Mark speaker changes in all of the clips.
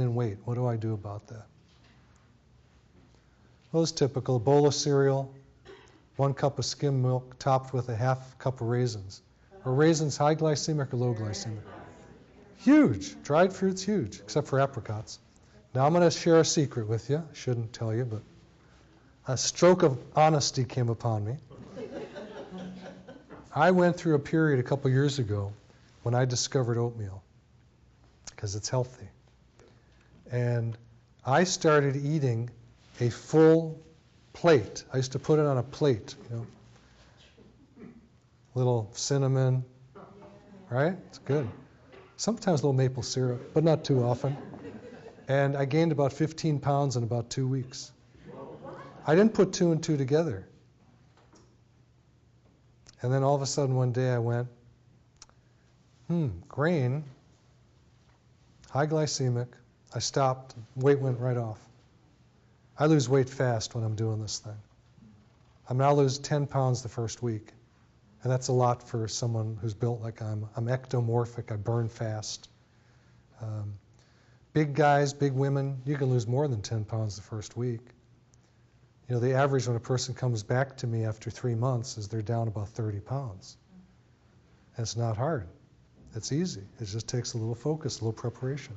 Speaker 1: in weight. What do I do about that? Well, it's typical. A bowl of cereal, 1 cup of skim milk topped with a half cup of raisins. Are raisins high glycemic or low glycemic? Huge. Dried fruit's huge, except for apricots. Now I'm going to share a secret with you. I shouldn't tell you, but a stroke of honesty came upon me. I went through a period a couple years ago when I discovered oatmeal, because it's healthy. And I started eating a full plate. I used to put it on a plate, you know. Little cinnamon, right? It's good. Sometimes a little maple syrup, but not too often. And I gained about 15 pounds in about 2 weeks. I didn't put 2 and 2 together. And then all of a sudden one day I went, grain, high glycemic. I stopped, weight went right off. I lose weight fast when I'm doing this thing. I mean, I'll lose 10 pounds the first week. And that's a lot for someone who's built like I'm. I'm ectomorphic, I burn fast. Big guys, big women, you can lose more than 10 pounds the first week. You know, the average when a person comes back to me after 3 months is they're down about 30 pounds. And it's not hard. It's easy. It just takes a little focus, a little preparation.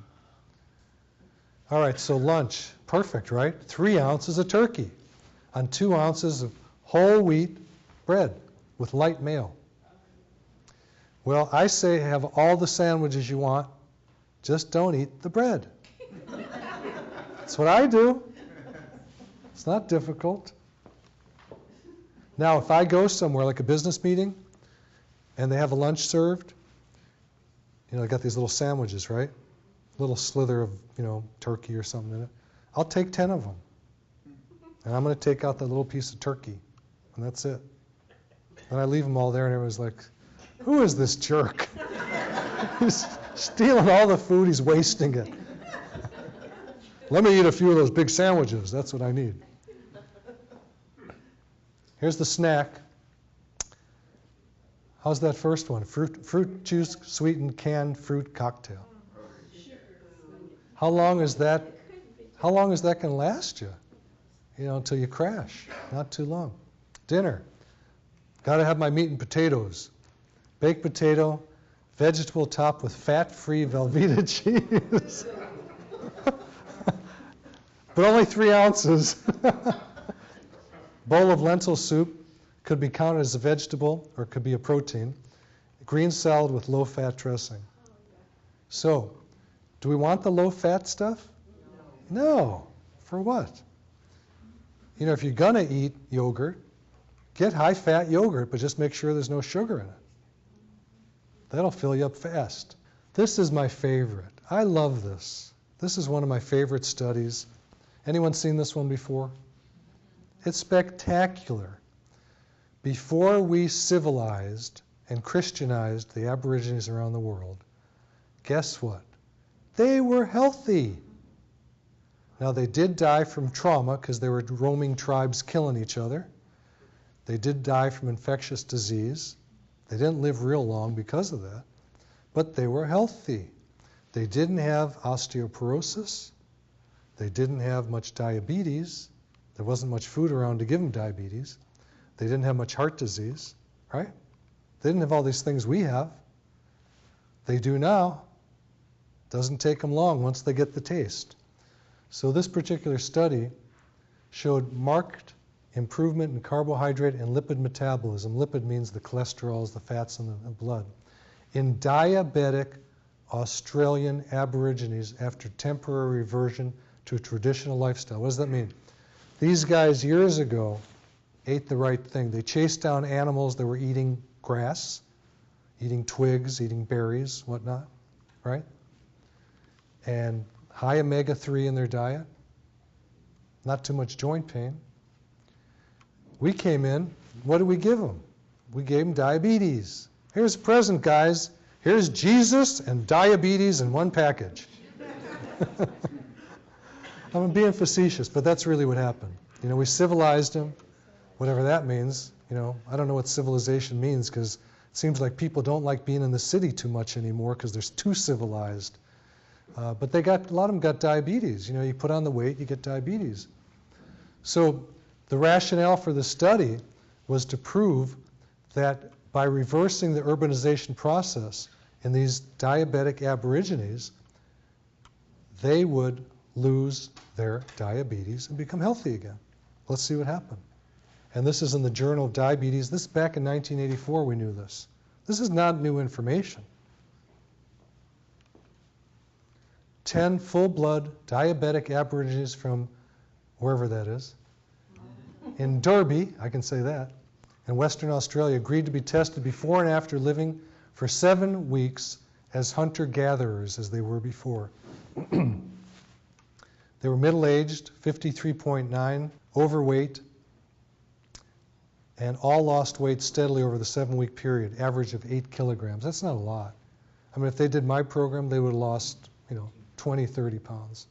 Speaker 1: All right, so lunch, perfect, right? 3 ounces of turkey on 2 ounces of whole wheat bread with light mayo. Well, I say have all the sandwiches you want, just don't eat the bread. That's what I do. It's not difficult. Now, if I go somewhere like a business meeting and they have a lunch served, you know, they got these little sandwiches, right? Little slither of, you know, turkey or something in it. I'll take 10 of them. And I'm going to take out that little piece of turkey. And that's it. And I leave them all there and everyone's like, who is this jerk? He's stealing all the food, he's wasting it. Let me eat a few of those big sandwiches. That's what I need. Here's the snack. How's that first one? Fruit juice sweetened canned fruit cocktail. How long is that going to last you? You know, until you crash. Not too long. Dinner. Got to have my meat and potatoes. Baked potato, vegetable topped with fat-free Velveeta cheese. But only 3 ounces. Bowl of lentil soup could be counted as a vegetable or it could be a protein. Green salad with low-fat dressing. So, do we want the low-fat stuff? No. For what? You know, if you're going to eat yogurt, get high-fat yogurt, but just make sure there's no sugar in it. That'll fill you up fast. This is my favorite. I love this. This is one of my favorite studies. Anyone seen this one before? It's spectacular. Before we civilized and Christianized the Aborigines around the world, guess what? They were healthy. Now, they did die from trauma because they were roaming tribes killing each other. They did die from infectious disease. They didn't live real long because of that. But they were healthy. They didn't have osteoporosis. They didn't have much diabetes. There wasn't much food around to give them diabetes. They didn't have much heart disease, right? They didn't have all these things we have. They do now. Doesn't take them long once they get the taste. So this particular study showed marked improvement in carbohydrate and lipid metabolism. Lipid means the cholesterols, the fats in the blood. In diabetic Australian Aborigines after temporary reversion to a traditional lifestyle. What does that mean? These guys years ago ate the right thing. They chased down animals that were eating grass, eating twigs, eating berries, whatnot, right? And high omega-3 in their diet, not too much joint pain. We came in, what did we give them? We gave them diabetes. Here's a present, guys. Here's Jesus and diabetes in one package. I'm being facetious, but that's really what happened. You know, we civilized them, whatever that means. You know, I don't know what civilization means because it seems like people don't like being in the city too much anymore because they're too civilized. But a lot of them got diabetes. You know, you put on the weight, you get diabetes. So the rationale for the study was to prove that by reversing the urbanization process in these diabetic aborigines, they would lose their diabetes and become healthy again. Let's see what happened. And this is in the Journal of Diabetes. This is back in 1984 we knew this. This is not new information. 10 full-blood diabetic aborigines from wherever that is, in Derby, I can say that, in Western Australia, agreed to be tested before and after living for 7 weeks as hunter-gatherers as they were before. They were middle-aged, 53.9, overweight, and all lost weight steadily over the 7-week period, average of 8 kilograms. That's not a lot. I mean, if they did my program, they would have lost, 20, 30 pounds.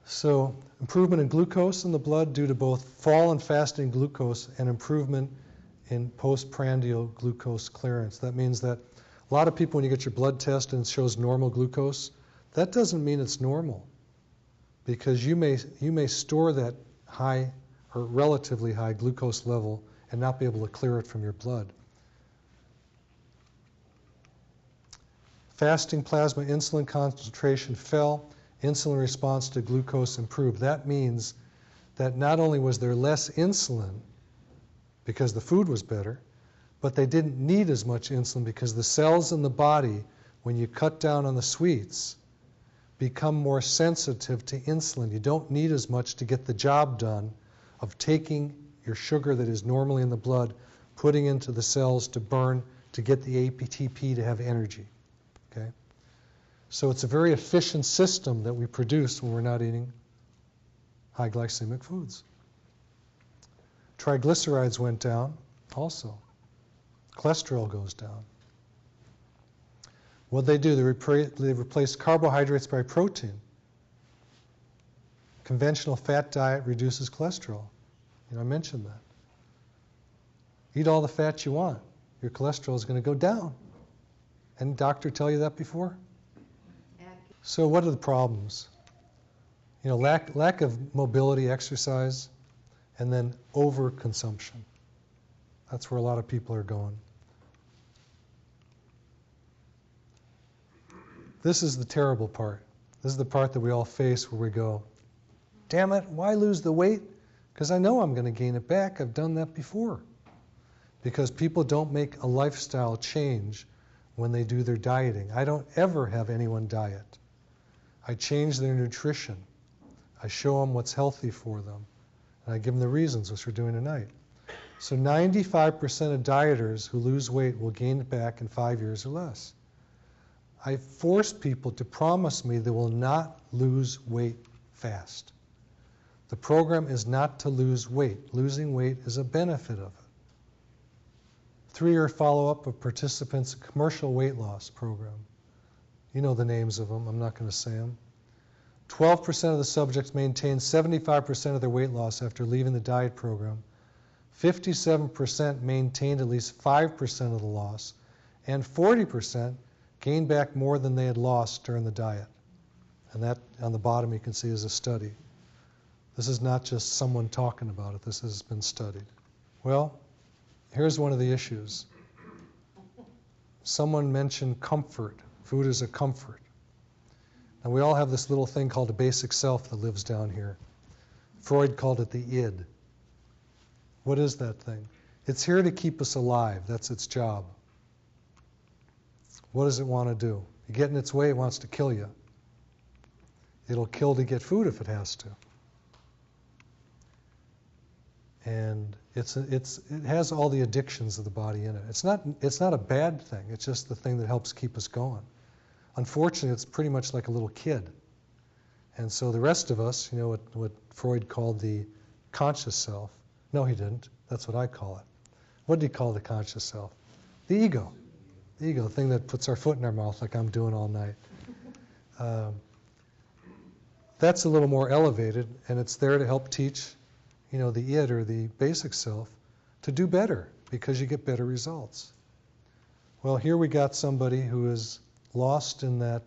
Speaker 1: So improvement in glucose in the blood due to both fall in fasting glucose and improvement in postprandial glucose clearance. That means that a lot of people, when you get your blood test and it shows normal glucose, that doesn't mean it's normal, because you may store that high or relatively high glucose level and not be able to clear it from your blood. Fasting plasma insulin concentration fell. Insulin response to glucose improved. That means that not only was there less insulin because the food was better, but they didn't need as much insulin because the cells in the body, when you cut down on the sweets, become more sensitive to insulin. You don't need as much to get the job done of taking your sugar that is normally in the blood, putting into the cells to burn to get the ATP to have energy. Okay? So it's a very efficient system that we produce when we're not eating high glycemic foods. Triglycerides went down also. Cholesterol goes down. What they do, they replace carbohydrates by protein. Conventional fat diet reduces cholesterol. I mentioned that. Eat all the fat you want. Your cholesterol is going to go down. Any doctor tell you that before? So what are the problems? Lack of mobility, exercise, and then overconsumption. That's where a lot of people are going. This is the terrible part. This is the part that we all face where we go, damn it, why lose the weight? Because I know I'm going to gain it back. I've done that before. Because people don't make a lifestyle change when they do their dieting. I don't ever have anyone diet. I change their nutrition. I show them what's healthy for them. And I give them the reasons, which we're doing tonight. So 95% of dieters who lose weight will gain it back in 5 years or less. I force people to promise me they will not lose weight fast. The program is not to lose weight. Losing weight is a benefit of it. 3-year follow-up of participants in commercial weight loss program. You know the names of them. I'm not going to say them. 12% of the subjects maintained 75% of their weight loss after leaving the diet program. 57% maintained at least 5% of the loss. And 40% gained back more than they had lost during the diet. And that, on the bottom, you can see is a study. This is not just someone talking about it. This has been studied. Well, here's one of the issues. Someone mentioned comfort. Food is a comfort. And we all have this little thing called a basic self that lives down here. Freud called it the id. What is that thing? It's here to keep us alive. That's its job. What does it want to do? You get in its way, it wants to kill you. It'll kill to get food if it has to. And it has all the addictions of the body in it. It's not a bad thing. It's just the thing that helps keep us going. Unfortunately, it's pretty much like a little kid. And so the rest of us, what Freud called the conscious self. No, he didn't. That's what I call it. What did he call the conscious self? The ego. The ego, the thing that puts our foot in our mouth like I'm doing all night. That's a little more elevated, and it's there to help teach, the id or the basic self to do better because you get better results. Well, here we got somebody who is lost in that